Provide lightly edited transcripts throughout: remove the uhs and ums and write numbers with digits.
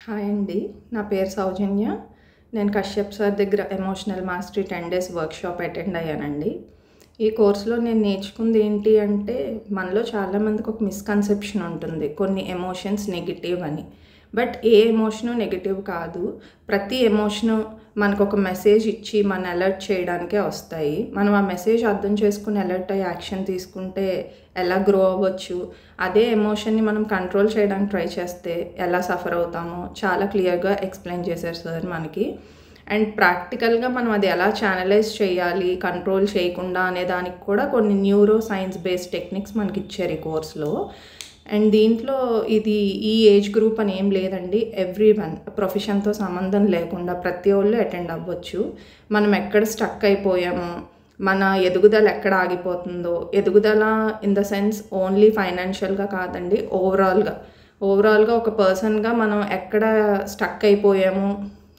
Hi అండి. నా పేరు సౌజన్య. నేను కశ్యప్ సార్ దగ్గర emotional mastery 10 days workshop attend అయ్యానండి. ఈ కోర్స్‌లో నేను నేర్చుకుంది ఏంటి అంటే, మనలో చాలామందికి ఒక మిస్‌కన్సెప్షన్ ఉంటుంది. కొన్ని ఎమోషన్స్ నెగెటివ్ అని. బట్ ఏ ఎమోషను నెగెటివ్ కాదు. ప్రతి ఎమోషను మనకొక మెసేజ్ ఇచ్చి మన అలర్ట్ చేయడానికే వస్తాయి. మనం ఆ మెసేజ్ అర్థం చేసుకొని అలర్ట్ అయ్యి యాక్షన్ తీసుకుంటే ఎలా గ్రో అవ్వచ్చు, అదే ఎమోషన్‌ని మనం కంట్రోల్ చేయడానికి ట్రై చేస్తే ఎలా సఫర్ అవుతామో చాలా క్లియర్‌గా ఎక్స్‌ప్లెయిన్ చేశారు సార్ మనకి. అండ్ ప్రాక్టికల్‌గా మనం అది ఎలా ఛానలైజ్ చేయాలి, కంట్రోల్ చేయకుండా అనే దానికి కూడా కొన్ని న్యూరో సైన్స్ బేస్డ్ టెక్నిక్స్ మనకిచ్చారు ఈ కోర్స్‌లో. అండ్ దీంట్లో ఇది ఈ ఏజ్ గ్రూప్ అని ఏం లేదండి. ఎవ్రీవన్ ప్రొఫెషన్‌తో సంబంధం లేకుండా ప్రతి ఒళ్ళు అటెండ్ అవ్వచ్చు. మనం ఎక్కడ స్టక్ అయిపోయామో, మన ఎదుగుదల ఎక్కడ ఆగిపోతుందో, ఎదుగుదల ఇన్ ద సెన్స్ ఓన్లీ ఫైనాన్షియల్‌గా కాదండి, ఓవరాల్‌గా ఒక పర్సన్‌గా మనం ఎక్కడ స్టక్ అయిపోయామో,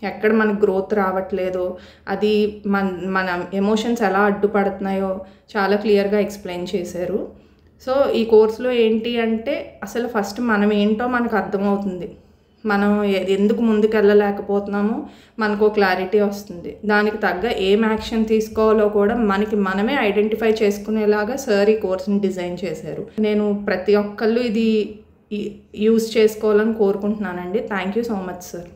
ఎక్కడ మనకు గ్రోత్ రావట్లేదో, అది మన ఎమోషన్స్ ఎలా అడ్డుపడుతున్నాయో చాలా క్లియర్‌గా ఎక్స్‌ప్లెయిన్ చేశారు. సో ఈ కోర్స్‌లో ఏంటి అంటే, అసలు ఫస్ట్ మనం ఏంటో మనకు అర్థమవుతుంది. మనం ఎందుకు ముందుకెళ్ళలేకపోతున్నామో మనకో క్లారిటీ వస్తుంది. దానికి తగ్గ ఏం యాక్షన్ తీసుకోవాలో కూడా మనకి మనమే ఐడెంటిఫై చేసుకునేలాగా సార్ ఈ కోర్స్‌ని డిజైన్ చేశారు. నేను ప్రతి ఒక్కళ్ళు ఇది యూజ్ చేసుకోవాలని కోరుకుంటున్నానండి. Thank you so much sir.